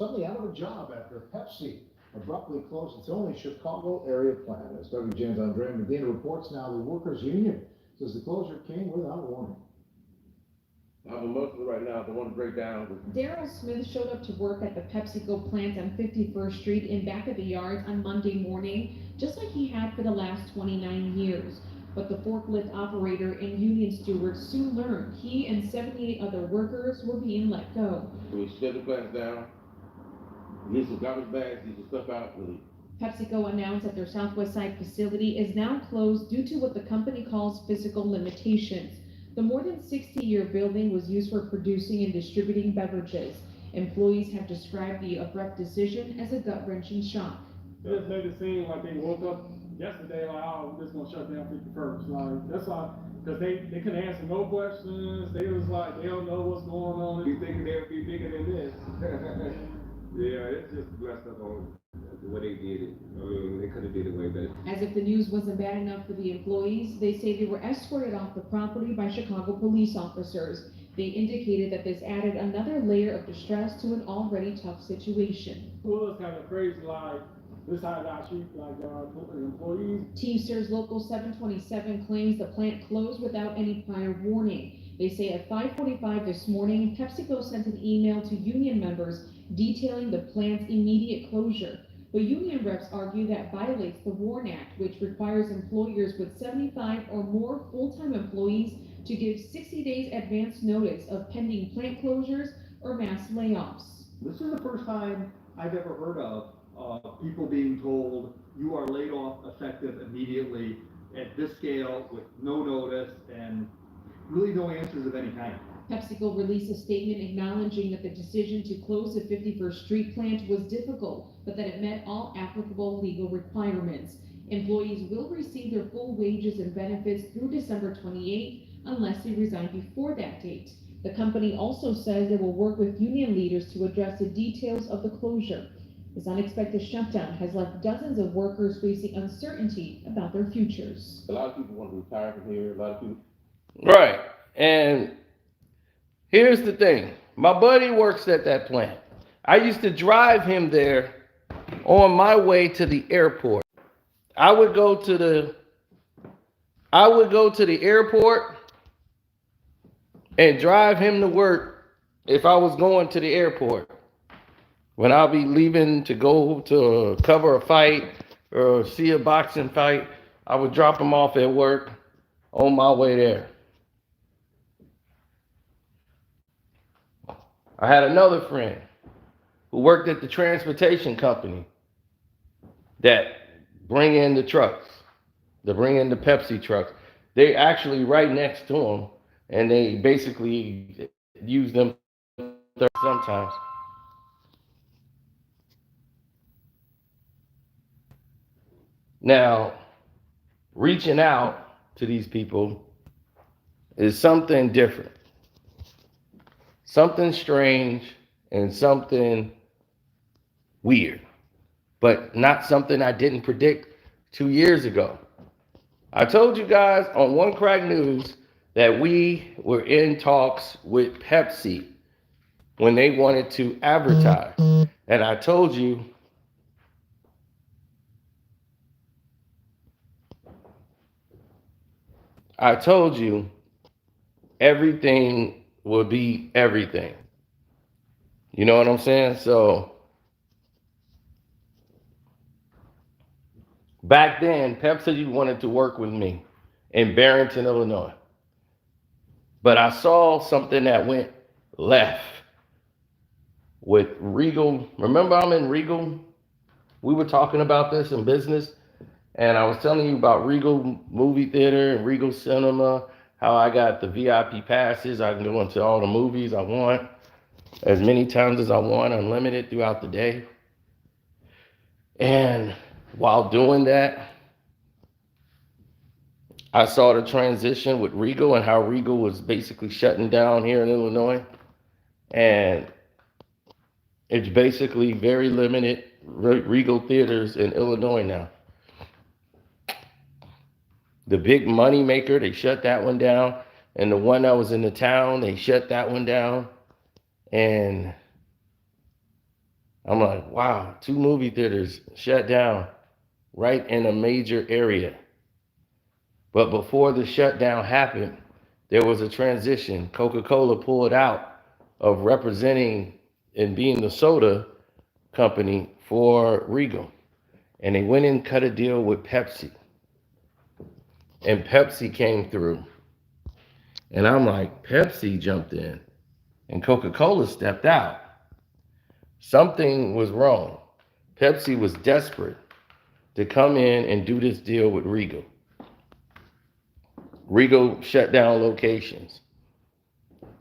suddenly out of a job after Pepsi abruptly closed its only Chicago area plant. As WGN's Andrea Medina reports now, the workers' union says the closure came without warning. I'm emotional right now. I don't want to break down. Daryl Smith showed up to work at the PepsiCo plant on 51st Street in back of the yards on Monday morning, just like he had for the last 29 years. But the forklift operator and union steward soon learned he and 78 other workers were being let go. We shut the plants down. Get some garbage bags, get some stuff out, and PepsiCo announced that their Southwest Side facility is now closed due to what the company calls physical limitations. The more than 60-year building was used for producing and distributing beverages. Employees have described the abrupt decision as a gut-wrenching shock. It just made it seem like they woke up yesterday like, oh, we're just gonna shut down 51st. Like, that's why, because they couldn't answer no questions. They was like, they don't know what's going on. You thinking they would be bigger than this? Yeah, it's just blessed up on the way they did it. I mean, they could have did it way better. As if the news wasn't bad enough for the employees, they say they were escorted off the property by Chicago police officers. They indicated that this added another layer of distress to an already tough situation. It was kind of crazy, like, this how I treat like employees. Teamsters Local 727 claims the plant closed without any prior warning. They say at 5:45 this morning, PepsiCo sent an email to union members detailing the plant's immediate closure. But union reps argue that violates the WARN Act, which requires employers with 75 or more full-time employees to give 60 days advance notice of pending plant closures or mass layoffs. This is the first time I've ever heard of people being told you are laid off effective immediately at this scale with no notice and really no answers of any kind. PepsiCo released a statement acknowledging that the decision to close the 51st Street plant was difficult, but that it met all applicable legal requirements. Employees will receive their full wages and benefits through December 28th unless they resign before that date. The company also says it will work with union leaders to address the details of the closure. This unexpected shutdown has left dozens of workers facing uncertainty about their futures. a lot of people want to retire from here. A lot of people. Right. And here's the thing. My buddy works at that plant. I used to drive him there on my way to the airport. I would go to the airport and drive him to work if I was going to the airport. When I'll be leaving to go to cover a fight or see a boxing fight, I would drop him off at work on my way there. I had another friend who worked at the transportation company that bring in the trucks, to bring in the Pepsi trucks. They actually right next to them, and they basically use them sometimes. Now, reaching out to these people is something different, something strange, and something weird, but not something I didn't predict 2 years ago. I told you guys on One Crack News that we were in talks with Pepsi when they wanted to advertise. And I told you everything will be everything. You know what I'm saying? So back then, Pepsi wanted to work with me in Barrington, Illinois. But I saw something that went left with Regal. Remember, I'm in Regal? We were talking about this in business. And I was telling you about Regal Movie Theater and Regal Cinema, how I got the VIP passes. I can go into all the movies I want, as many times as I want, unlimited throughout the day. And while doing that, I saw the transition with Regal and how Regal was basically shutting down here in Illinois. And it's basically very limited Regal theaters in Illinois now. The big money maker, they shut that one down. And the one that was in the town, they shut that one down. And I'm like, wow, 2 movie theaters shut down right in a major area. But before the shutdown happened, there was a transition. Coca-Cola pulled out of representing and being the soda company for Regal. And they went and cut a deal with Pepsi. And Pepsi came through. And I'm like, Pepsi jumped in and Coca-Cola stepped out. Something was wrong. Pepsi was desperate to come in and do this deal with Regal. Regal shut down locations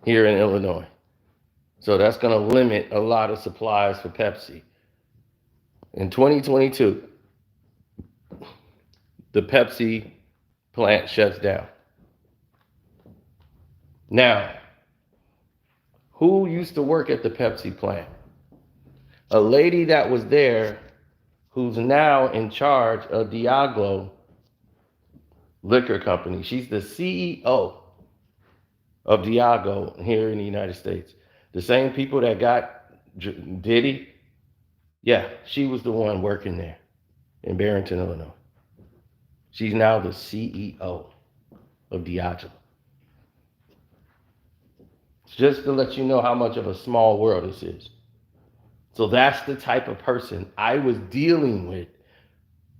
here in Illinois. So that's going to limit a lot of supplies for Pepsi. In 2022, the Pepsi plant shuts down. Now, who used to work at the Pepsi plant? A lady that was there who's now in charge of Diageo Liquor Company. She's the CEO of Diageo here in the United States. The same people that got Diddy, yeah, she was the one working there in Barrington, Illinois. She's now the CEO of Diageo. Just to let you know how much of a small world this is. So that's the type of person I was dealing with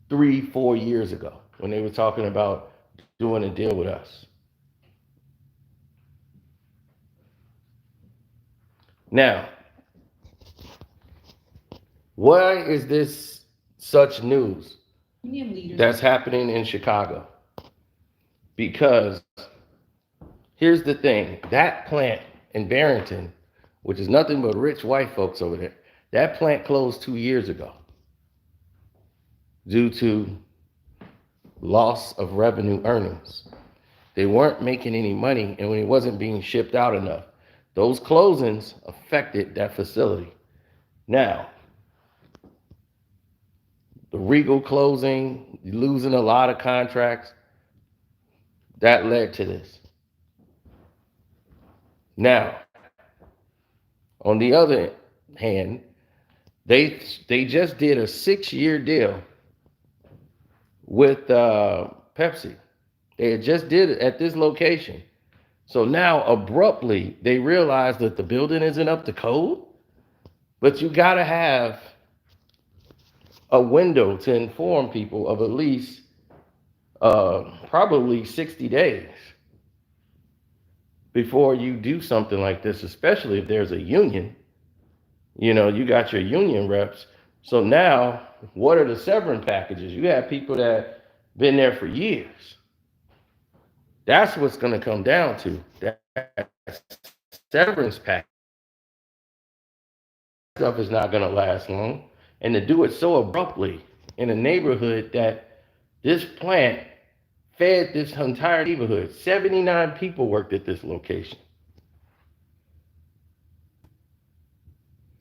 3-4 years ago when they were talking about doing a deal with us. Now, why is this such news Union leaders. that's happening in Chicago? Because here's the thing, that plant in Barrington, which is nothing but rich white folks over there, that plant closed 2 years ago due to loss of revenue earnings. They weren't making any money, and when it wasn't being shipped out enough, those closings affected that facility. Now, the Regal closing, losing a lot of contracts, that led to this. Now, on the other hand, they just did a 6-year deal with Pepsi. They had just did it at this location. So now abruptly they realize that the building isn't up to code, but you gotta have a window to inform people of at least probably 60 days before you do something like this, especially if there's a union. You know, you got your union reps. So now, what are the severance packages? You have people that been there for years. That's what's going to come down to. That severance package stuff is not going to last long. And to do it so abruptly in a neighborhood that this plant fed this entire neighborhood. 79 people worked at this location.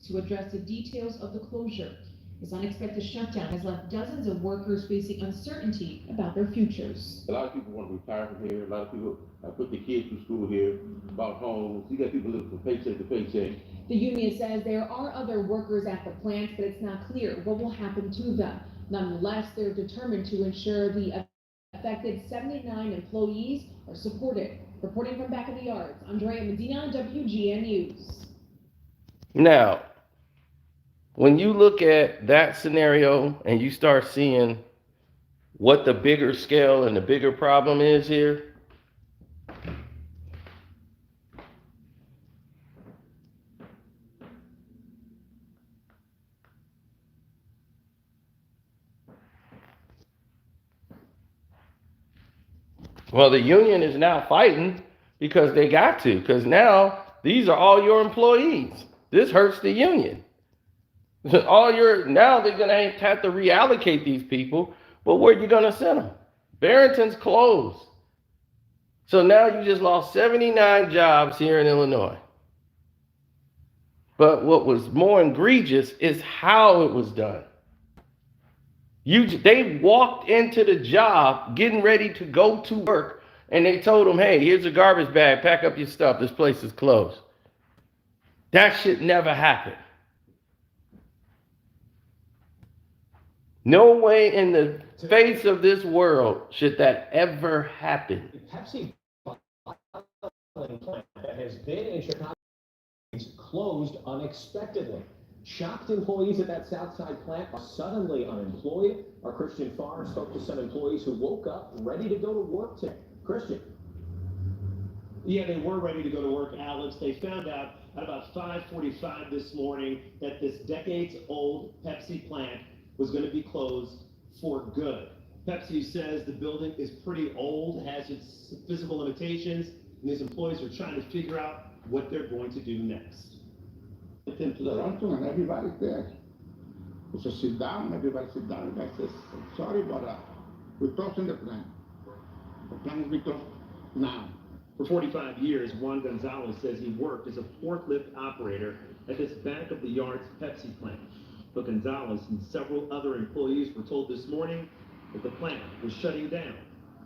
To address the details of the closure, this unexpected shutdown has left dozens of workers facing uncertainty about their futures. A lot of people want to retire from here. A lot of people put their kids through school here, bought homes. You got people living from paycheck to paycheck. The union says there are other workers at the plant, but it's not clear what will happen to them. Nonetheless, they're determined to ensure the affected 79 employees are supported. Reporting from back of the yards, Andrea Medina, WGN News. Now, when you look at that scenario and you start seeing what the bigger scale and the bigger problem is here, well, the union is now fighting because they got to, because now these are all your employees. This hurts the union. Now they're going to have to reallocate these people, but where are you going to send them? Barrington's closed. So now you just lost 79 jobs here in Illinois. But what was more egregious is how it was done. They walked into the job getting ready to go to work, and they told them, hey, here's a garbage bag, pack up your stuff, this place is closed. That should never happen. No way in the face of this world should that ever happen. The Pepsi bottling plant that has been in Chicago closed unexpectedly. Shocked employees at that Southside plant are suddenly unemployed. Our Christian Farr spoke to some employees who woke up ready to go to work today. Christian. Yeah, they were ready to go to work, Alex. They found out at about 5:45 this morning that this decades-old Pepsi plant was going to be closed for good. Pepsi says the building is pretty old, has its physical limitations, and these employees are trying to figure out what they're going to do next. Into the lunchroom and everybody's there. We said, sit down, everybody sit down. The guy says, sorry, but we're closing the plant. The plant will be closed now. For 45 years, Juan Gonzalez says he worked as a forklift operator at this back of the yard's Pepsi plant. But Gonzalez and several other employees were told this morning that the plant was shutting down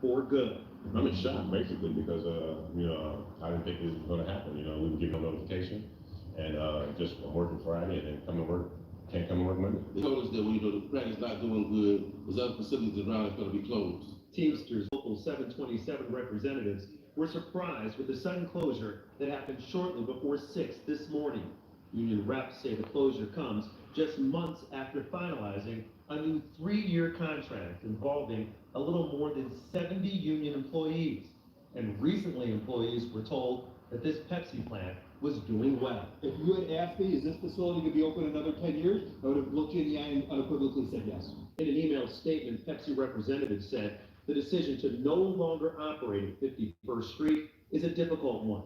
for good. I'm in shock, basically, because, I didn't think this was going to happen. We were given a notification, and just working Friday, and then can't come to work Monday. They told us that the plant is not doing good, there's other facilities around that's going to be closed. Teamsters Local 727 representatives were surprised with the sudden closure that happened shortly before 6 this morning. Union reps say the closure comes just months after finalizing a new 3-year contract involving a little more than 70 union employees. And recently employees were told that this Pepsi plant was doing well. If you had asked me, is this facility going to be open another 10 years? I would have looked you in the eye and unequivocally said yes. In an email statement, Pepsi representatives said the decision to no longer operate at 51st Street is a difficult one.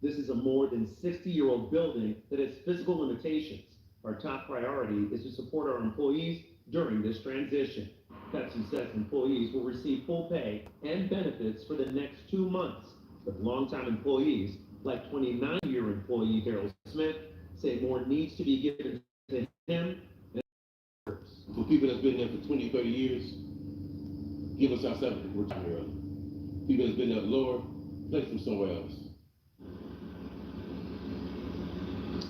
This is a more than 60-year-old building that has physical limitations. Our top priority is to support our employees during this transition. Pepsi says employees will receive full pay and benefits for the next 2 months, but longtime employees, like 29-year employee Daryl Smith, say more needs to be given to him. For people that's been there for 20, 30 years, give us our separate retire. People that's been there lower, place them somewhere else.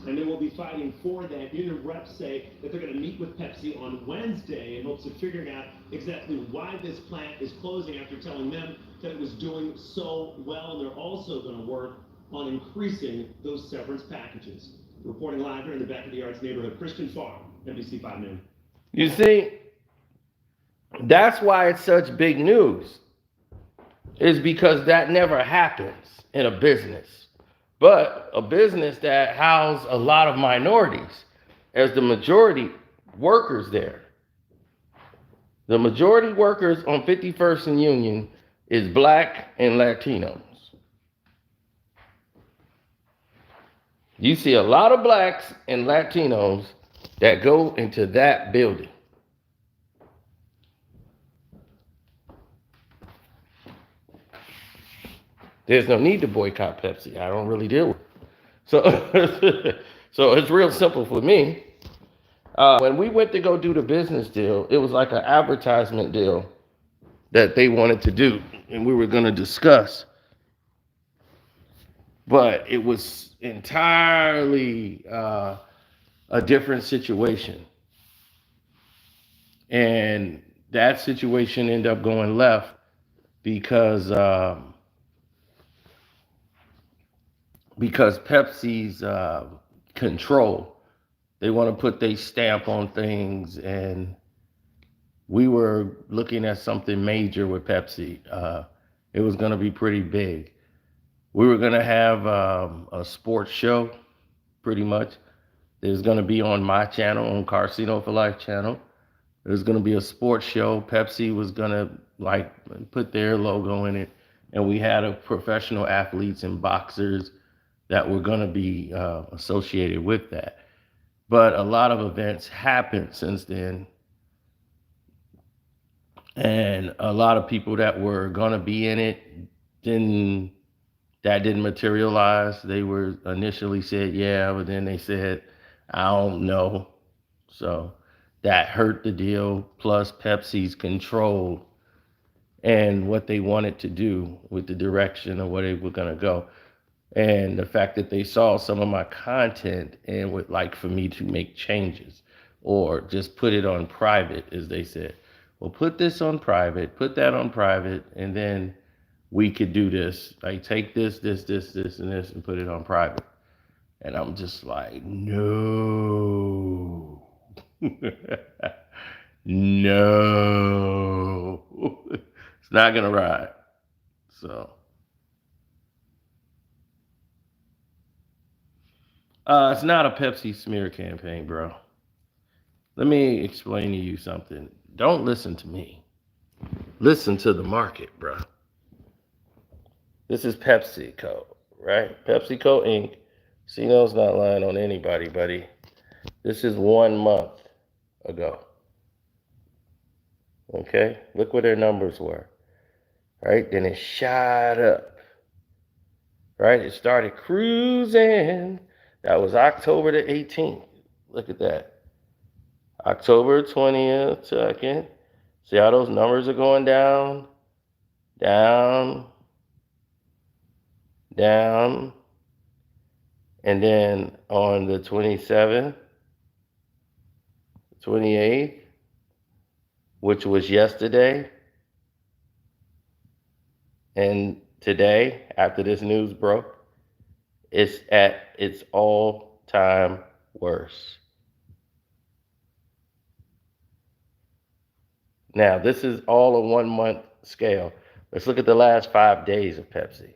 And they will be fighting for that. Union reps say that they're going to meet with Pepsi on Wednesday in hopes of figuring out exactly why this plant is closing after telling them that it was doing so well. And they're also going to work on increasing those severance packages. Reporting live here in the back of the Arts neighborhood, Christian Farr, NBC 5 News. You see, that's why it's such big news, is because that never happens in a business. But a business that houses a lot of minorities as the majority workers there. The majority workers on 51st and Union is Black and Latinos. You see a lot of Blacks and Latinos that go into that building. There's no need to boycott Pepsi. I don't really deal with it. So it's real simple for me. When we went to go do the business deal, it was like an advertisement deal that they wanted to do, and we were going to discuss. But it was entirely a different situation. And that situation ended up going left because Pepsi's control. They want to put their stamp on things, and we were looking at something major with Pepsi. It was going to be pretty big. We were going to have a sports show, pretty much. It was going to be on my channel, on Casino for Life channel. It was going to be a sports show. Pepsi was going to put their logo in it, and we had a professional athletes and boxers that were going to be associated with that. But a lot of events happened since then. And a lot of people that were going to be in it didn't materialize. They were initially said, yeah, but then they said, I don't know. So that hurt the deal, plus Pepsi's control and what they wanted to do with the direction of where they were going to go. And the fact that they saw some of my content and would like for me to make changes. or just put it on private, as they said. Well, put this on private, put that on private, and then we could do this. Like take this, and this, and put it on private. And I'm just like, no. No. It's not gonna ride. So it's not a Pepsi smear campaign, bro. Let me explain to you something. Don't listen to me. Listen to the market, bro. This is PepsiCo, right? PepsiCo Inc. CNO's not lying on anybody, buddy. This is 1 month ago. Okay? Look where their numbers were. Right? Then it shot up. Right? It started cruising. That was October the 18th. Look at that. October 20th, 2nd. See how those numbers are going down, down, down. And then on the 27th, 28th, which was yesterday, and today, after this news broke, it's at its all-time worst. Now, this is all a 1 month scale. Let's look at the last 5 days of Pepsi.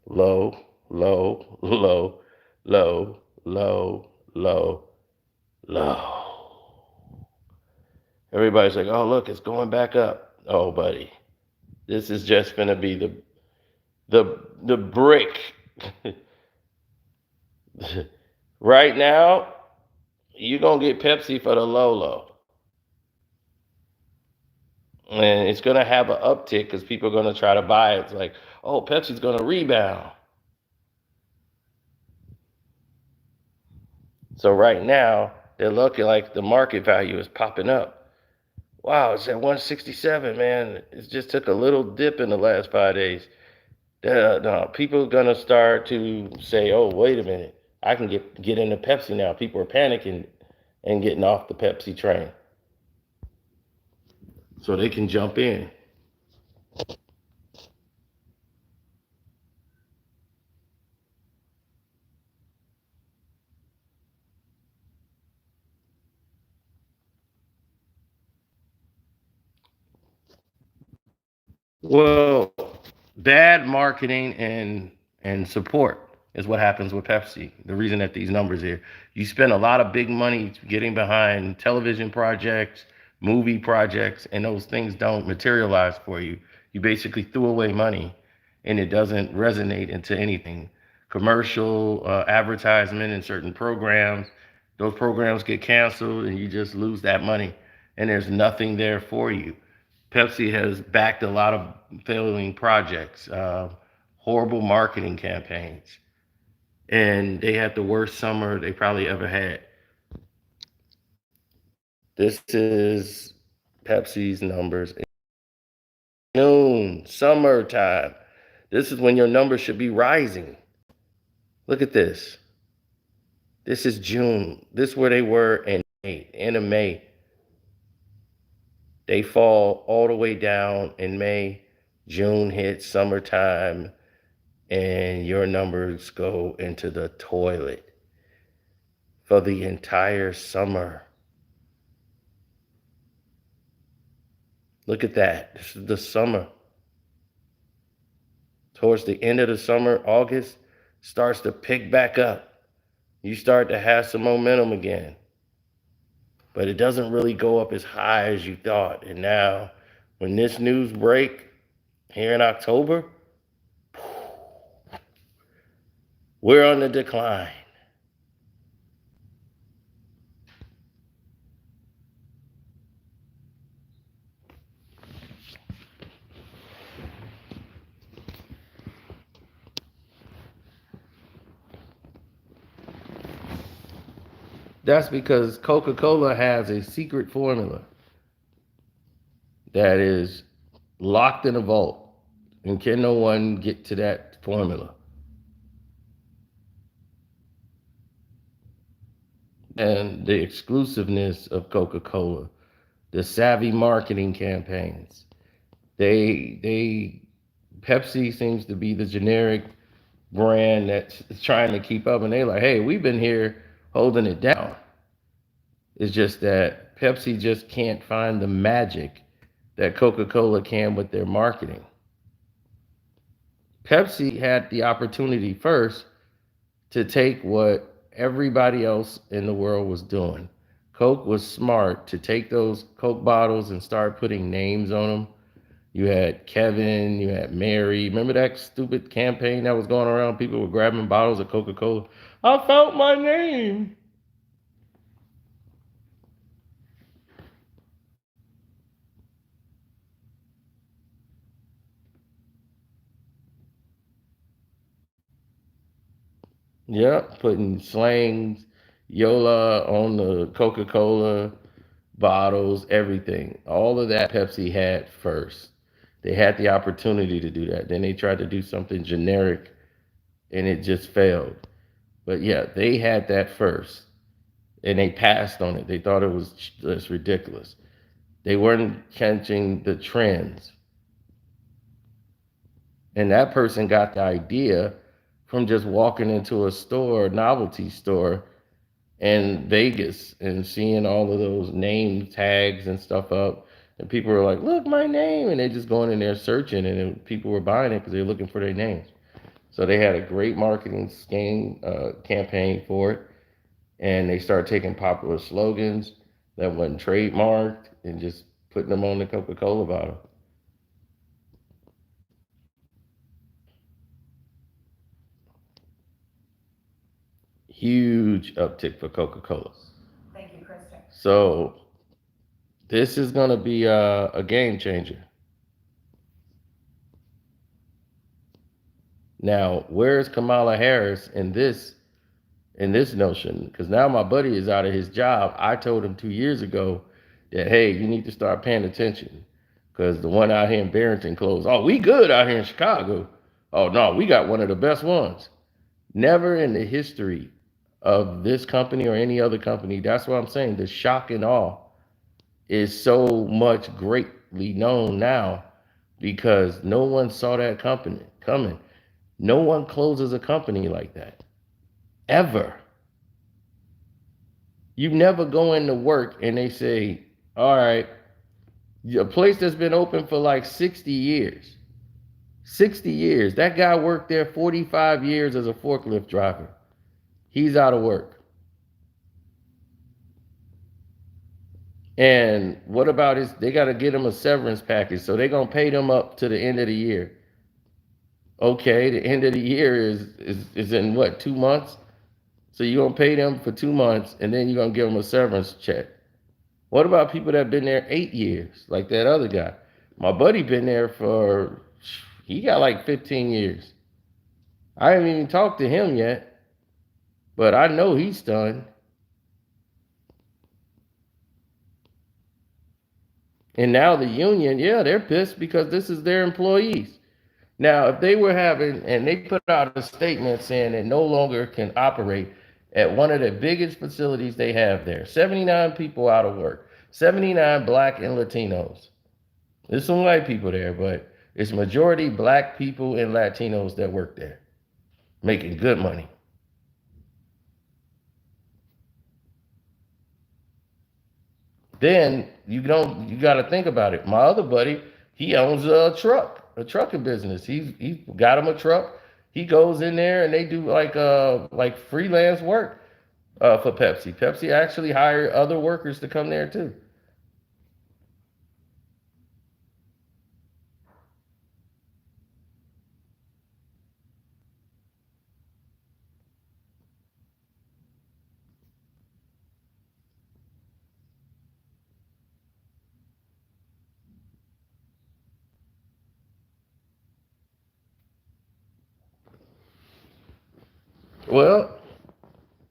Low, low, low, low, low, low, low. Everybody's like, oh, look, it's going back up. Oh, buddy, this is just going to be the brick. Right now, you're going to get Pepsi for the low, low. And it's going to have an uptick because people are going to try to buy it. It's like, oh, Pepsi's going to rebound. So right now, they're looking like the market value is popping up. Wow, it's at 167, man. It just took a little dip in the last 5 days. No, people are going to start to say, oh, wait a minute. I can get into Pepsi now. People are panicking and getting off the Pepsi train. So they can jump in. Well, bad marketing and support is what happens with Pepsi. The reason that these numbers here, you spend a lot of big money getting behind television projects, movie projects, and those things don't materialize for you. You basically threw away money, and it doesn't resonate into anything. Commercial advertisement in certain programs, those programs get canceled, and you just lose that money, and there's nothing there for you. Pepsi has backed a lot of failing projects, horrible marketing campaigns, and they had the worst summer they probably ever had. This is Pepsi's numbers. June, summertime. This is when your numbers should be rising. Look at this. This is June. This is where they were in May, end of May. They fall all the way down in May. June hits summertime, and your numbers go into the toilet for the entire summer. Look at that. This is the summer. Towards the end of the summer, August starts to pick back up. You start to have some momentum again. But it doesn't really go up as high as you thought. And now, when this news break here in October, we're on the decline. That's because Coca-Cola has a secret formula that is locked in a vault, and can no one get to that formula. and the exclusiveness of Coca-Cola, the savvy marketing campaigns. Pepsi seems to be the generic brand that's trying to keep up, and they're like, hey, we've been here holding it down. It's just that Pepsi just can't find the magic that Coca-Cola can with their marketing. Pepsi had the opportunity first to take what everybody else in the world was doing. Coke was smart to take those Coke bottles and start putting names on them. You had Kevin, you had Mary. Remember that stupid campaign that was going around? People were grabbing bottles of Coca-Cola. I found my name. Yeah, putting slangs, Yola on the Coca-Cola bottles, everything. All of that Pepsi had first. They had the opportunity to do that. Then they tried to do something generic and it just failed. But yeah, they had that first and they passed on it. They thought it was just ridiculous. They weren't catching the trends. And that person got the idea from just walking into a store, novelty store in Vegas and seeing all of those name tags and stuff up. And people were like, look, my name. And they just going in there searching, and then people were buying it because they're looking for their names. So they had a great marketing campaign for it. And they started taking popular slogans that wasn't trademarked and just putting them on the Coca-Cola bottle. Huge uptick for Coca-Cola. Thank you, Kristen. So this is going to be a game changer. Now, where's Kamala Harris in this notion? Because now my buddy is out of his job. I told him 2 years ago that, hey, you need to start paying attention because the one out here in Barrington closed. Oh, we good out here in Chicago. Oh, no, we got one of the best ones. Never in the history of this company or any other company. That's what I'm saying. The shock and awe is so much greatly known now because no one saw that company coming. No one closes a company like that, ever. You never go into work and they say, all right, a place that's been open for like 60 years. 60 years. That guy worked there 45 years as a forklift driver. He's out of work. And what about they got to get him a severance package. So they're going to pay them up to the end of the year. Okay, the end of the year is in what, 2 months? So you're going to pay them for 2 months and then you're going to give them a severance check. What about people that have been there 8 years, like that other guy? My buddy been there he got like 15 years. I haven't even talked to him yet, but I know he's done. And now the union, yeah, they're pissed because this is their employees. Now, if they were having, and they put out a statement saying it no longer can operate at one of the biggest facilities they have there, 79 people out of work, 79 Black and Latinos. There's some white people there, but it's majority Black people and Latinos that work there, making good money. Then you got to think about it. My other buddy, he owns a trucking business. He got him a truck. He goes in there and they do like freelance work for Pepsi. Pepsi actually hired other workers to come there too. Well,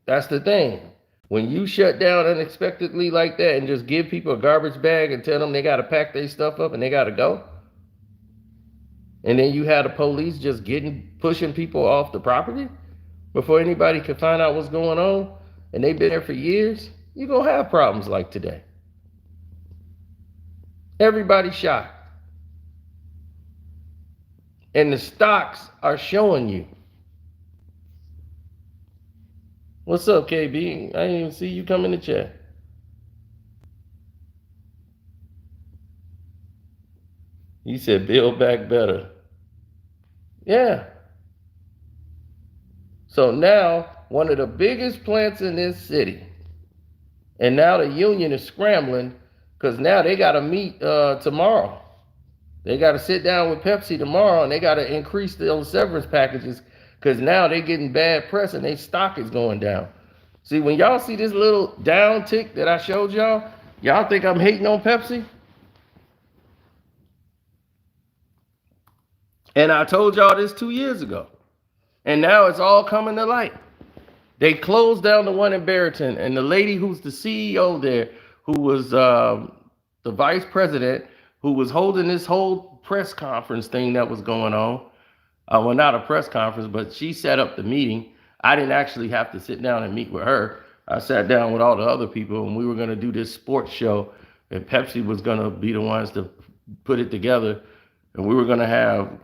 that's the thing. When you shut down unexpectedly like that and just give people a garbage bag and tell them they got to pack their stuff up and they got to go, and then you had the police just pushing people off the property before anybody could find out what's going on, and they've been there for years, you're going to have problems like today. Everybody's shocked. And the stocks are showing you. What's up, KB? I didn't even see you come in the chat. You said build back better. Yeah. So now, one of the biggest plants in this city, and now the union is scrambling because now they got to meet tomorrow. They got to sit down with Pepsi tomorrow, and they got to increase those severance packages because now they're getting bad press and their stock is going down. See, when y'all see this little down tick that I showed y'all, y'all think I'm hating on Pepsi? And I told y'all this 2 years ago. And now it's all coming to light. They closed down the one in Barrington, and the lady who's the CEO there, who was the vice president, who was holding this whole press conference thing that was going on. Well, not a press conference, but she set up the meeting. I didn't actually have to sit down and meet with her. I sat down with all the other people, and we were going to do this sports show, and Pepsi was going to be the ones to put it together. And we were going to have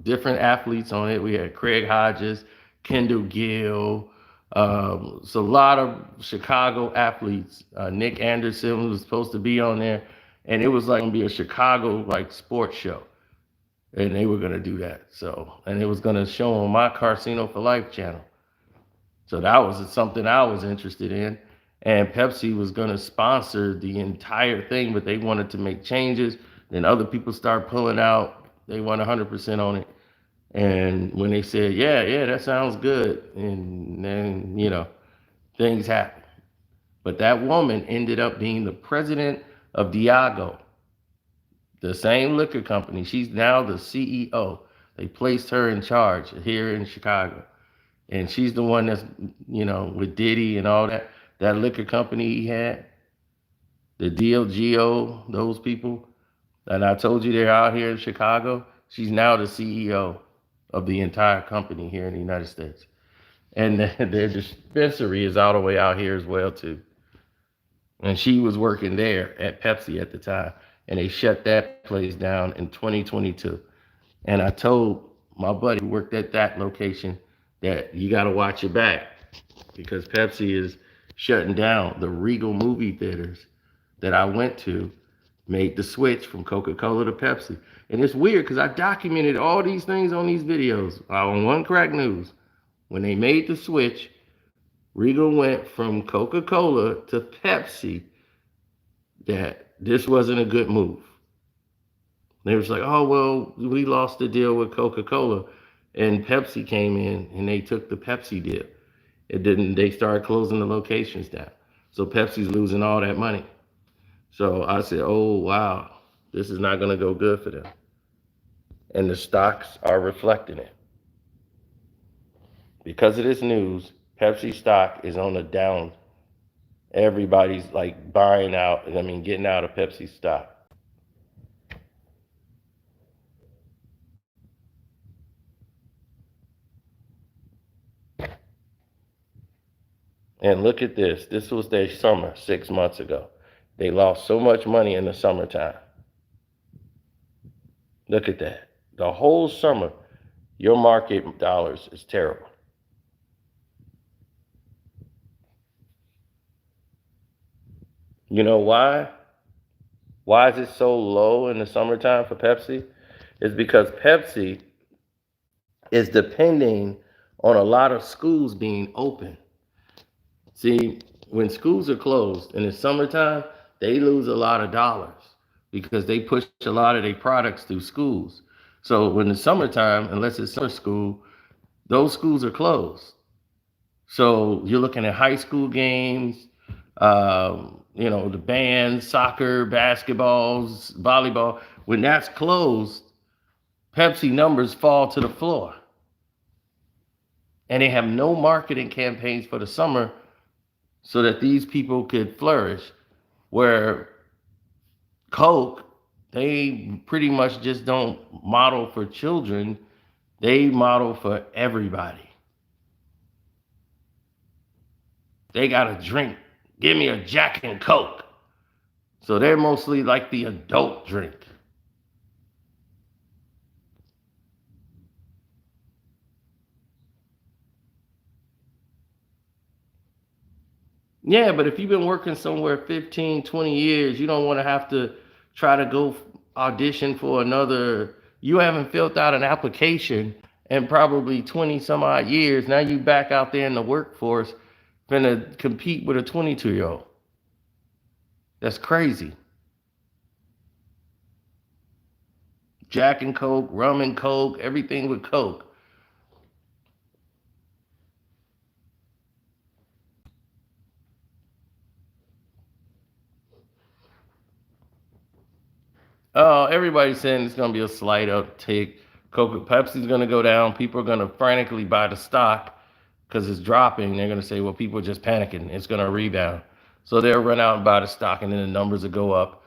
different athletes on it. We had Craig Hodges, Kendall Gill, so a lot of Chicago athletes. Nick Anderson was supposed to be on there, and it was like going to be a Chicago like sports show, and they were going to do that. So, and it was going to show on my Casino for Life channel. So that was something I was interested in, and Pepsi was going to sponsor the entire thing, but they wanted to make changes. Then other people start pulling out. They won 100% on it. And when they said, yeah, that sounds good. And then, things happen. But that woman ended up being the president of Diageo, the same liquor company. She's now the CEO. They placed her in charge here in Chicago. And she's the one that's, with Diddy and all that liquor company he had, the DLGO, those people. And I told you they're out here in Chicago. She's now the CEO of the entire company here in the United States. And their dispensary is all the way out here as well, too. And she was working there at Pepsi at the time. And they shut that place down in 2022. And I told my buddy who worked at that location that you got to watch your back because Pepsi is shutting down. The Regal movie theaters that I went to made the switch from Coca-Cola to Pepsi. And it's weird because I documented all these things on these videos on One Crack News. When they made the switch, Regal went from Coca-Cola to Pepsi, that this wasn't a good move. They was like, oh, well, we lost the deal with Coca-Cola. And Pepsi came in and they took the Pepsi deal. They started closing the locations down. So Pepsi's losing all that money. So I said, oh, wow, this is not going to go good for them. And the stocks are reflecting it. Because of this news, Pepsi stock is on the down. Everybody's like getting out of Pepsi stock. And look at this. This was their summer 6 months ago. They lost so much money in the summertime. Look at that. The whole summer, your market dollars is terrible. You know why? Why is it so low in the summertime for Pepsi? It's because Pepsi is depending on a lot of schools being open. See, when schools are closed in the summertime, they lose a lot of dollars because they push a lot of their products through schools. So when the summertime, unless it's summer school, those schools are closed. So you're looking at high school games, the bands, soccer, basketballs, volleyball. When that's closed, Pepsi numbers fall to the floor. And they have no marketing campaigns for the summer so that these people could flourish. Where Coke, they pretty much just don't model for children. They model for everybody. they got a drink. Give me a Jack and Coke. So they're mostly like the adult drink. Yeah, but if you've been working somewhere 15, 20 years, you don't want to have to try to go audition for another. You haven't filled out an application in probably 20 some odd years. Now you back out there in the workforce, finna compete with a 22-year-old. That's crazy. Jack and Coke, rum and Coke, everything with Coke. Oh, everybody's saying it's going to be a slight uptick. Pepsi's going to go down. People are going to frantically buy the stock because it's dropping. They're going to say, well, people are just panicking. It's going to rebound. So they'll run out and buy the stock, and then the numbers will go up,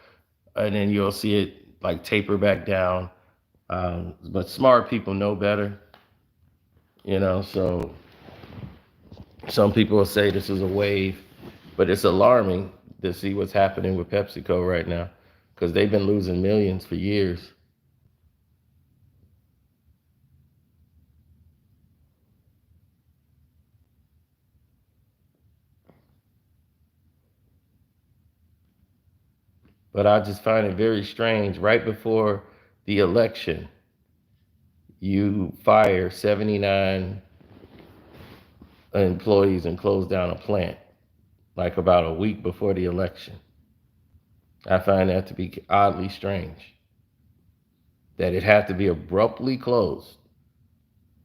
and then you'll see it like taper back down. But smart people know better, so some people will say this is a wave, but it's alarming to see what's happening with PepsiCo right now because they've been losing millions for years. But I just find it very strange. Right before the election, you fire 79 employees and close down a plant, like about a week before the election. I find that to be oddly strange, that it had to be abruptly closed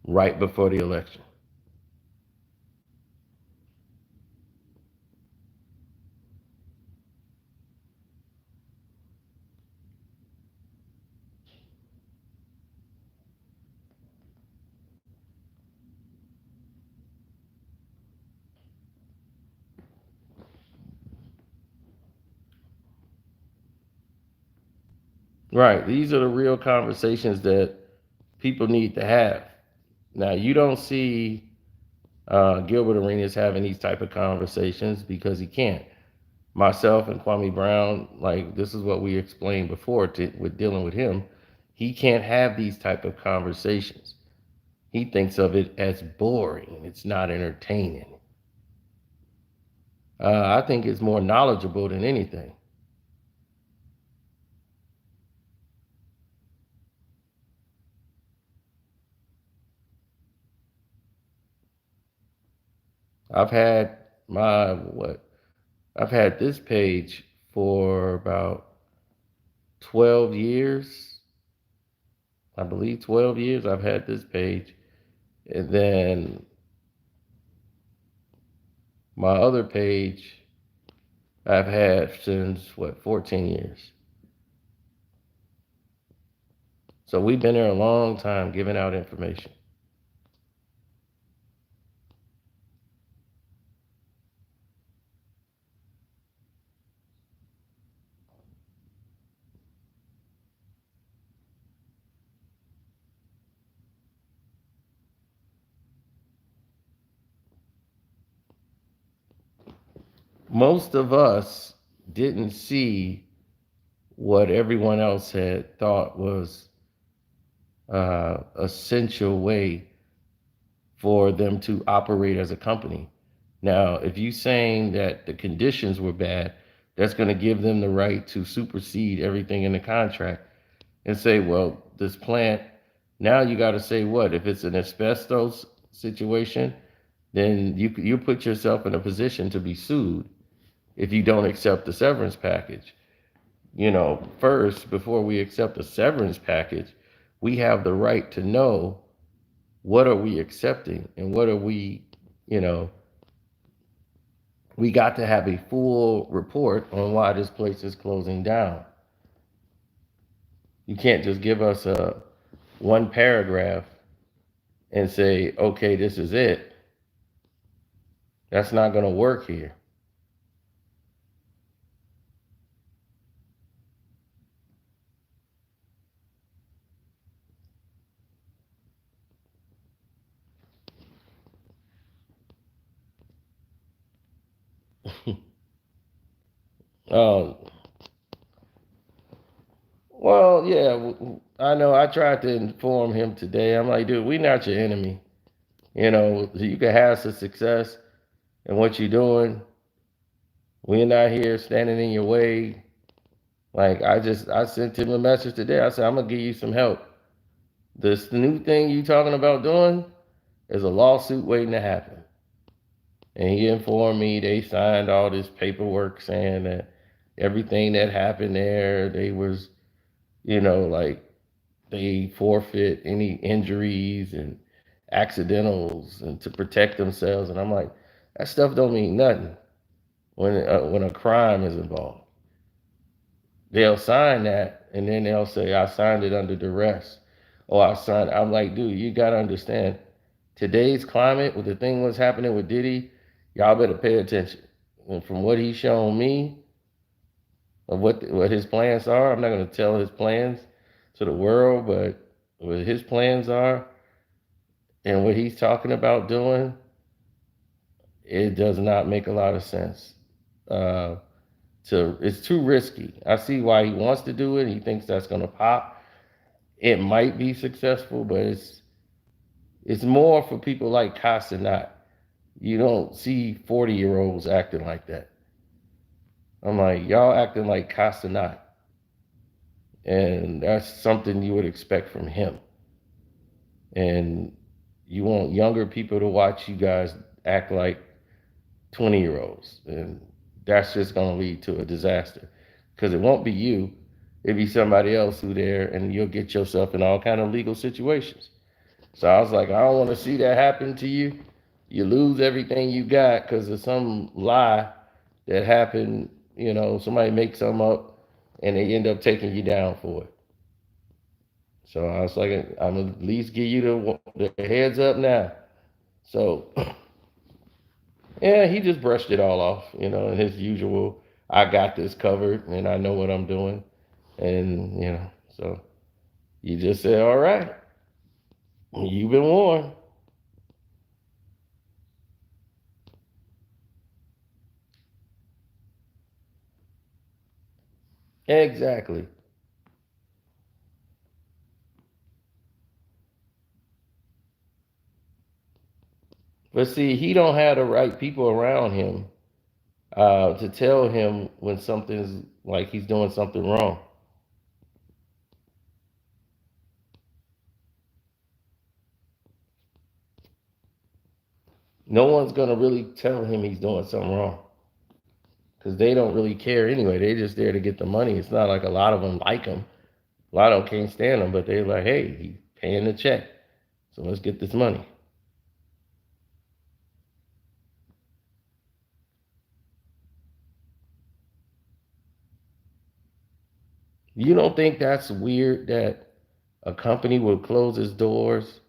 right before the election. Right. These are the real conversations that people need to have. Now, you don't see Gilbert Arenas having these type of conversations because he can't. Myself and Kwame Brown, like this is what we explained before with dealing with him. He can't have these type of conversations. He thinks of it as boring. It's not entertaining. I think it's more knowledgeable than anything. I've had I've had this page for about 12 years. I believe 12 years I've had this page. And then my other page I've had since 14 years. So we've been there a long time giving out information. Most of us didn't see what everyone else had thought was essential way for them to operate as a company. Now, if you're saying that the conditions were bad, that's going to give them the right to supersede everything in the contract and say, well, this plant, now you got to say what? If it's an asbestos situation, then you put yourself in a position to be sued if you don't accept the severance package. First, before we accept the severance package, we have the right to know what are we accepting and what are we, we got to have a full report on why this place is closing down. You can't just give us one paragraph and say, okay, this is it. That's not going to work here. uh, well, yeah, I know. I tried to inform him today. I'm like, dude, we're not your enemy. You know, you can have some success in what you're doing. We're not here standing in your way. Like, I sent him a message today. I said, I'm gonna give you some help. This new thing you talking about doing is a lawsuit waiting to happen. And he informed me they signed all this paperwork saying that everything that happened there, they was, like they forfeit any injuries and accidentals and to protect themselves. And I'm like, that stuff don't mean nothing when a crime is involved. They'll sign that and then they'll say, I signed it under duress. Or I'm like, dude, you got to understand today's climate with the thing what's happening with Diddy, y'all better pay attention. And from what he's shown me of what his plans are, I'm not going to tell his plans to the world, but what his plans are and what he's talking about doing, it does not make a lot of sense. It's too risky. I see why he wants to do it. He thinks that's going to pop. It might be successful, but it's more for people like Casanat. You don't see 40-year-olds acting like that. I'm like, y'all acting like Casanat. And that's something you would expect from him. And you want younger people to watch you guys act like 20-year-olds. And that's just going to lead to a disaster. Because it won't be you. It'll be somebody else who there, and you'll get yourself in all kind of legal situations. So I was like, I don't want to see that happen to you. You lose everything you got because of some lie that happened. Somebody makes something up and they end up taking you down for it. So I was like, I'm at least give you the heads up now. So, yeah, he just brushed it all off, in his usual, I got this covered and I know what I'm doing. And, so you just said, all right, you've been warned. Exactly. But see, he don't have the right people around him to tell him when something's like he's doing something wrong. No one's gonna really tell him he's doing something wrong because they don't really care anyway. They're just there to get the money. It's not like a lot of them like him. A lot of them can't stand him, but they're like, hey, he's paying the check, so let's get this money. You don't think that's weird that a company will close its doors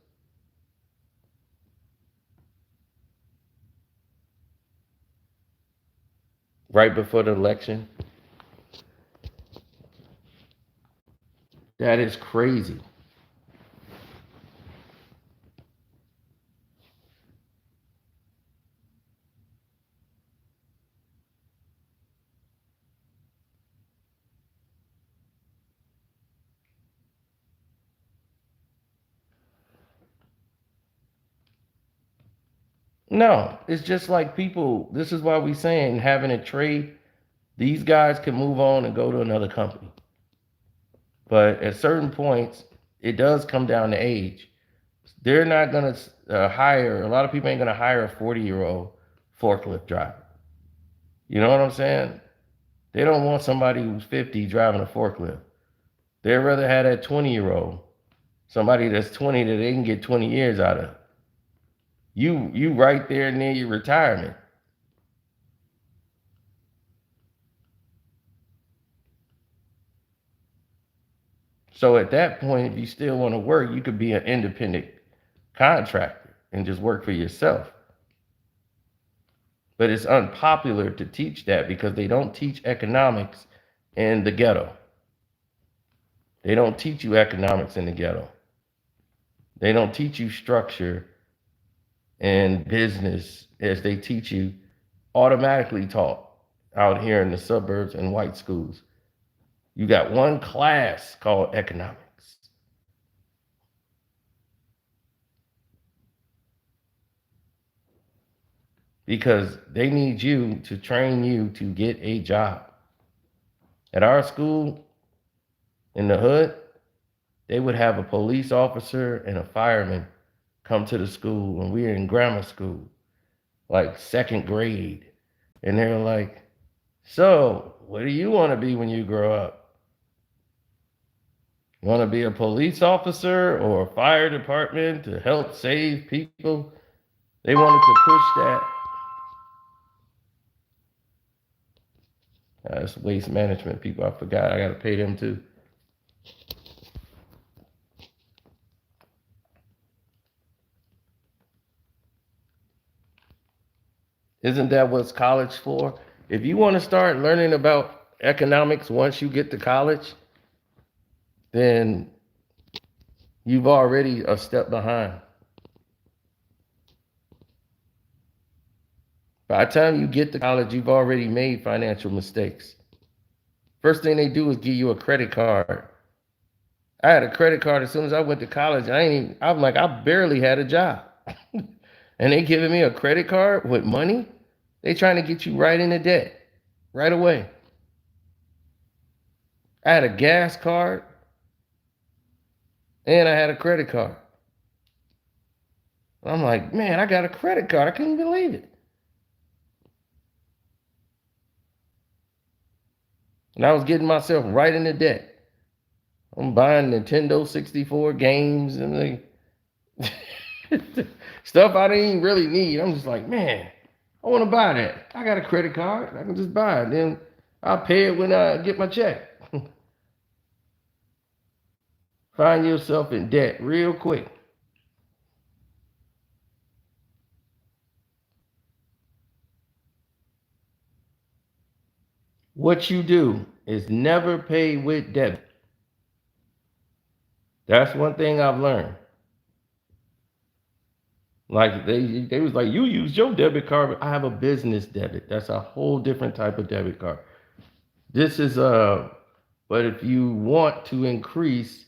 right before the election? That is crazy. No, it's just like people, this is why we saying having a trade, these guys can move on and go to another company. But at certain points, it does come down to age. They're not going to hire, a lot of people ain't going to hire a 40-year-old forklift driver. You know what I'm saying? They don't want somebody who's 50 driving a forklift. They'd rather have that 20-year-old, somebody that's 20 that they can get 20 years out of. You right there near your retirement. So at that point, if you still want to work, you could be an independent contractor and just work for yourself. But it's unpopular to teach that because they don't teach economics in the ghetto. They don't teach you economics in the ghetto. They don't teach you structure and business as they teach you automatically taught out here in the suburbs and white schools. You got one class called economics. Because they need you to train you to get a job. At our school, in the hood, they would have a police officer and a fireman come to the school when we were in grammar school, like second grade. And they're like, so, what do you want to be when you grow up? You want to be a police officer or a fire department to help save people? They wanted to push that. That's waste management people. I forgot. I got to pay them too. Isn't that what's college for? If you want to start learning about economics once you get to college, then you've already a step behind. By the time you get to college, you've already made financial mistakes. First thing they do is give you a credit card. I had a credit card as soon as I went to college. I'm like, I barely had a job. And they giving me a credit card with money? They trying to get you right into debt right away. I had a gas card and I had a credit card. I'm like, man, I got a credit card. I couldn't believe it. And I was getting myself right into debt. I'm buying Nintendo 64 games and stuff I didn't even really need. I'm just like, man, I want to buy that. I got a credit card. I can just buy it. Then I'll pay it when I get my check. Find yourself in debt real quick. What you do is never pay with debit. That's one thing I've learned. Like they was like, you use your debit card, but I have a business debit. That's a whole different type of debit card. This is but if you want to increase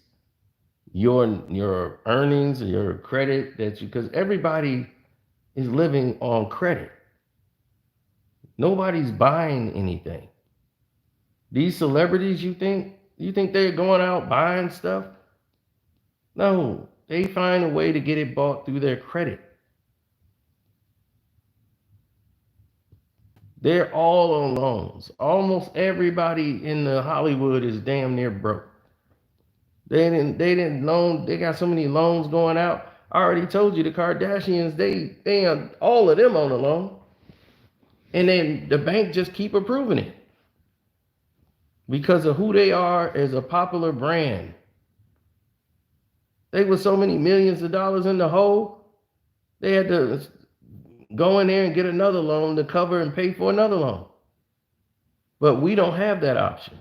your earnings or your credit, because everybody is living on credit. Nobody's buying anything. These celebrities, you think they're going out buying stuff? No, they find a way to get it bought through their credit. They're all on loans. Almost everybody in the Hollywood is damn near broke. They didn't loan, they got so many loans going out. I already told you the Kardashians, they have all of them on a loan. And then the bank just keep approving it. Because of who they are as a popular brand. They were so many millions of dollars in the hole, they had to go in there and get another loan to cover and pay for another loan. But we don't have that option.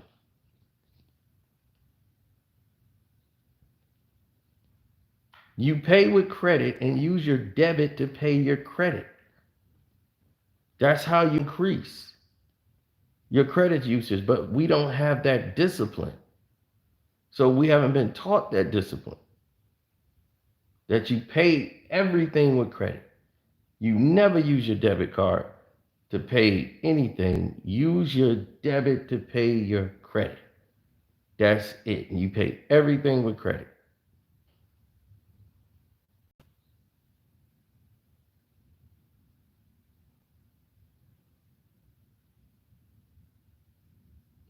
You pay with credit and use your debit to pay your credit. That's how you increase your credit usage, but we don't have that discipline. So we haven't been taught that discipline. That you pay everything with credit. You never use your debit card to pay anything. Use your debit to pay your credit. That's it. You pay everything with credit.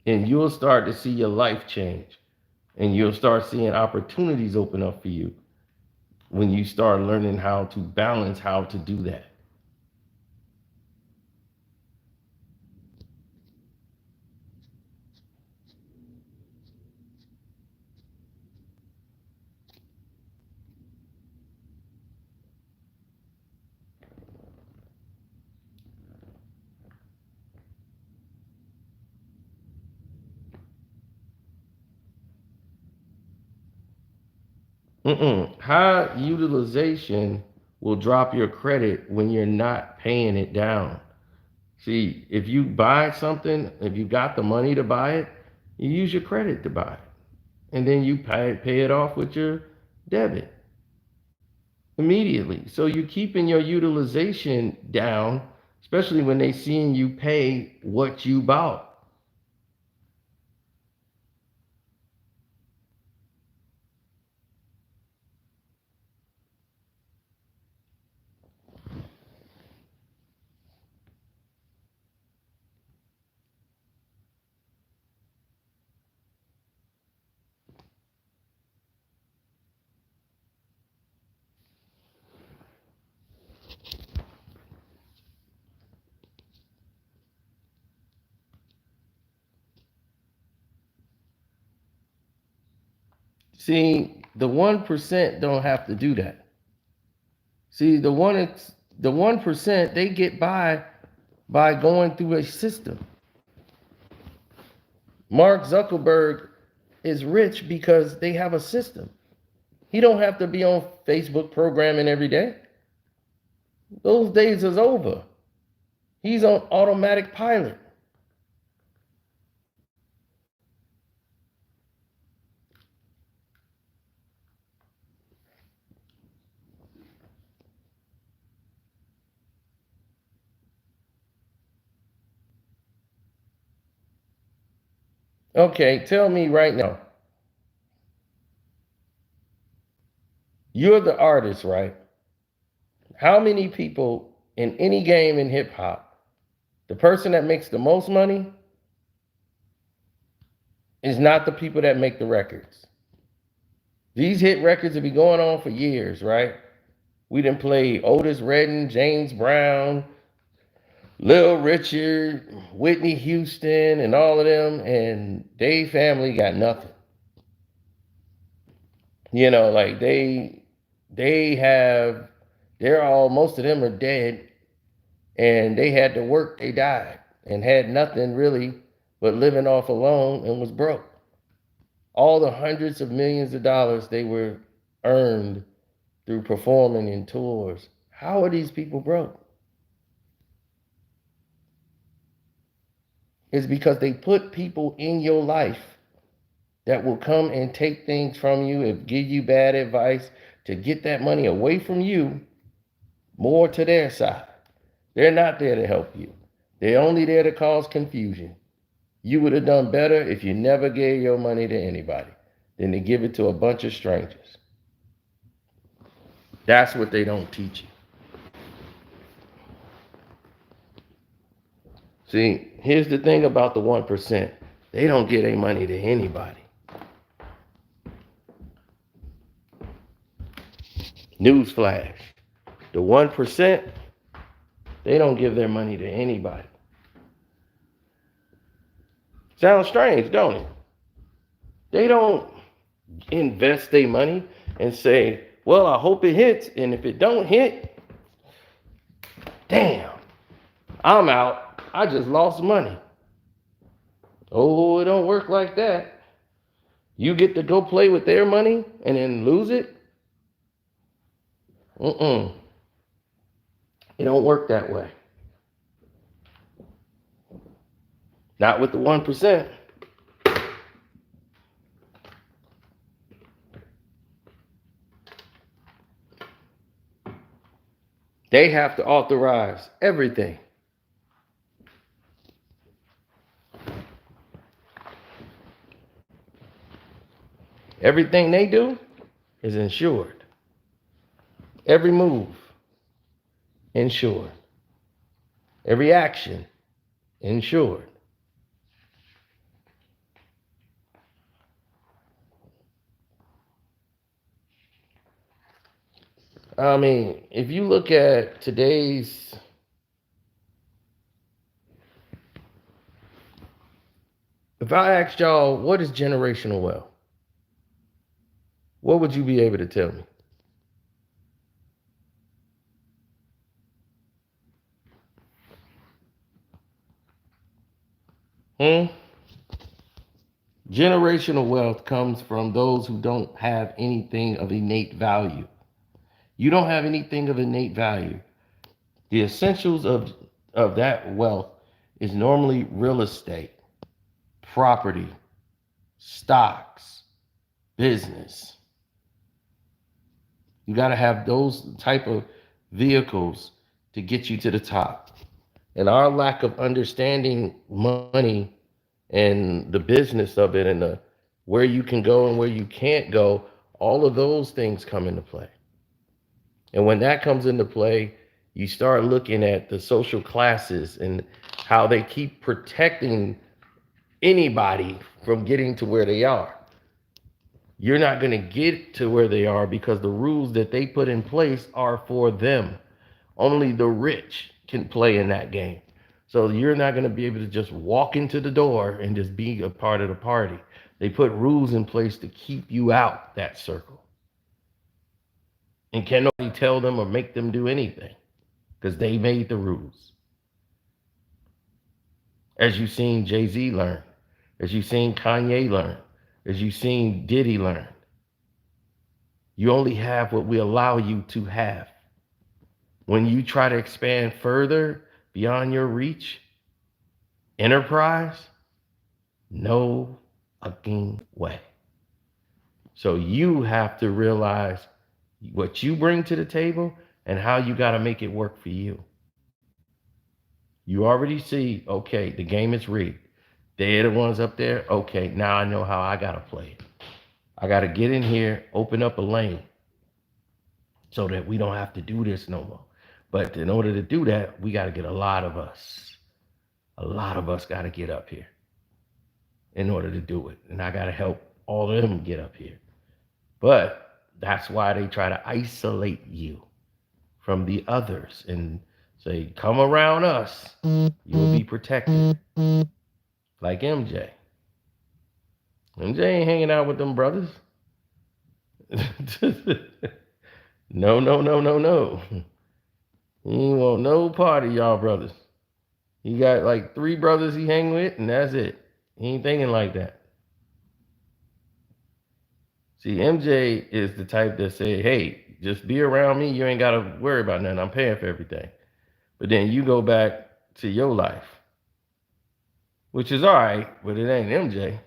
And you'll start to see your life change. And you'll start seeing opportunities open up for you when you start learning how to balance how to do that. High utilization will drop your credit when you're not paying it down. See, if you buy something, if you got the money to buy it, you use your credit to buy it. And then you pay it off with your debit immediately. So you're keeping your utilization down, especially when they seeing you pay what you bought. See, the 1% don't have to do that. See, the 1%, they get by going through a system. Mark Zuckerberg is rich because they have a system. He don't have to be on Facebook programming every day. Those days is over. He's on automatic pilot. Okay, tell me right now. You're the artist, right? How many people in any game in hip hop, the person that makes the most money is not the people that make the records? These hit records have been going on for years, right? We done played Otis Redding, James Brown, Lil Richard, Whitney Houston, and all of them, and they family got nothing. You know, like most of them are dead, and they had to work, they died, and had nothing really but living off alone and was broke. All the hundreds of millions of dollars they were earned through performing in tours. How are these people broke? It's because they put people in your life that will come and take things from you and give you bad advice to get that money away from you more to their side. They're not there to help you. They're only there to cause confusion. You would have done better if you never gave your money to anybody than to give it to a bunch of strangers. That's what they don't teach you. See, here's the thing about the 1%. They don't give their money to anybody. Newsflash. The 1%, they don't give their money to anybody. Sounds strange, don't it? They don't invest their money and say, well, I hope it hits, and if it don't hit, damn, I'm out. I just lost money. Oh, it don't work like that. You get to go play with their money and then lose it? It don't work that way. Not with the 1%. They have to authorize everything. Everything they do is insured. Every move, insured. Every action, insured. I mean, if you look at today's if I asked y'all, what is generational wealth? What would you be able to tell me? Generational wealth comes from those who don't have anything of innate value. You don't have anything of innate value. The essentials of of that wealth is normally real estate, property, stocks, business. You got to have those type of vehicles to get you to the top. And our lack of understanding money and the business of it and the where you can go and where you can't go, all of those things come into play. And when that comes into play, you start looking at the social classes and how they keep protecting anybody from getting to where they are. You're not going to get to where they are because the rules that they put in place are for them. Only the rich can play in that game. So you're not going to be able to just walk into the door and just be a part of the party. They put rules in place to keep you out that circle. And can nobody tell them or make them do anything because they made the rules. As you've seen Jay-Z learn, as you've seen Kanye learn, as you've seen Diddy learn. You only have what we allow you to have. When you try to expand further beyond your reach, enterprise, no fucking way. So you have to realize what you bring to the table and how you got to make it work for you. You already see, okay, the game is rigged. They're the ones up there. Okay, now I know how I got to play it. I got to get in here, open up a lane so that we don't have to do this no more. But in order to do that, we got to get a lot of us got to get up here in order to do it. And I got to help all of them get up here. But that's why they try to isolate you from the others and say, come around us, you'll be protected. Like MJ. MJ ain't hanging out with them brothers. No. He ain't want no party, y'all brothers. He got like 3 brothers he hang with, and that's it. He ain't thinking like that. See, MJ is the type that say, hey, just be around me. You ain't got to worry about nothing. I'm paying for everything. But then you go back to your life, which is all right, but it ain't MJ.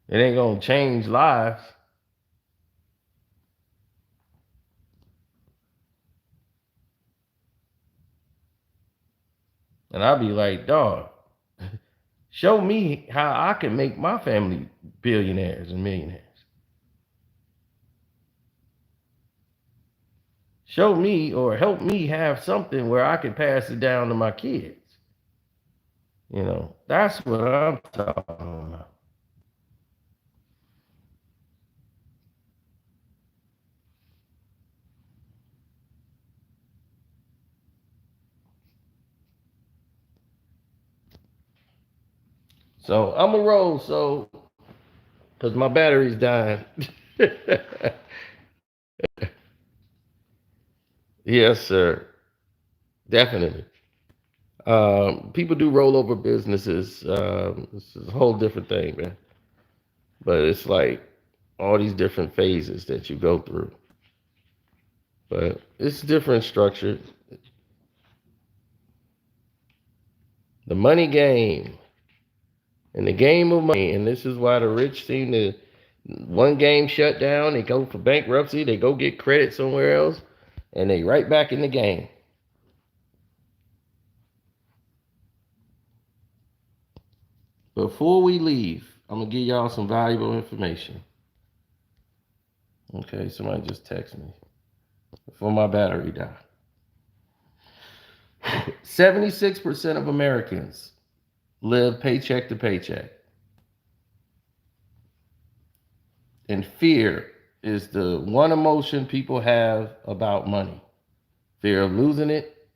It ain't going to change lives. And I'll be like, dog, show me how I can make my family billionaires and millionaires. Show me or help me have something where I can pass it down to my kids. You know, that's what I'm talking about. So I'm a roll, because my battery's dying. Yes, sir. Definitely. People do rollover businesses. This is a whole different thing, man. But it's like all these different phases that you go through. But it's different structured. The money game. And the game of money. And this is why the rich seem to, one game shut down, they go for bankruptcy, they go get credit somewhere else, and they right back in the game. Before we leave, I'm going to give y'all some valuable information. Okay, somebody just text me before my battery died. 76% of Americans live paycheck to paycheck. And fear is the one emotion people have about money. Fear of losing it.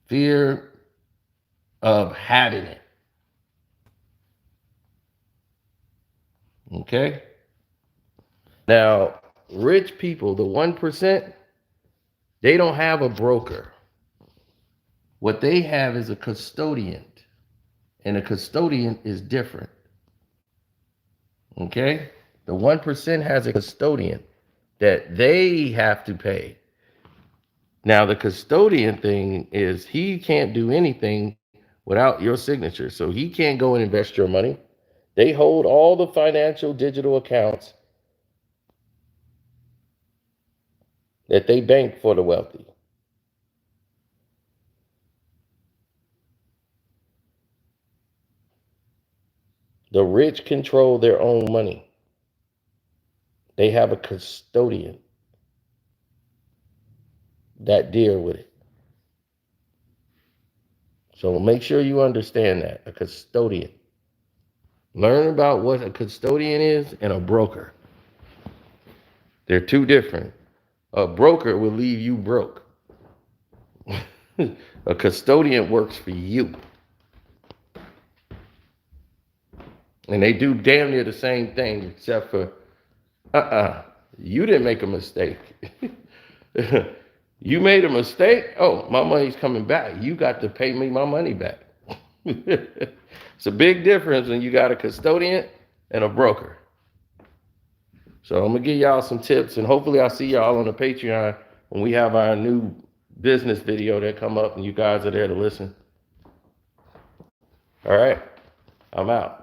Fear of having it. Okay? Now, rich people, the 1%, they don't have a broker. What they have is a custodian. And a custodian is different. Okay? The 1% has a custodian that they have to pay. Now, the custodian thing is he can't do anything without your signature. So he can't go and invest your money. They hold all the financial digital accounts that they bank for the wealthy. The rich control their own money. They have a custodian that deal with it. So make sure you understand that, a custodian. Learn about what a custodian is and a broker. They're two different. A broker will leave you broke. A custodian works for you. And they do damn near the same thing, except for, you didn't make a mistake. You made a mistake? Oh, my money's coming back. You got to pay me my money back. It's a big difference when you got a custodian and a broker. So I'm going to give y'all some tips, and hopefully I'll see y'all on the Patreon when we have our new business video that come up and you guys are there to listen. All right, I'm out.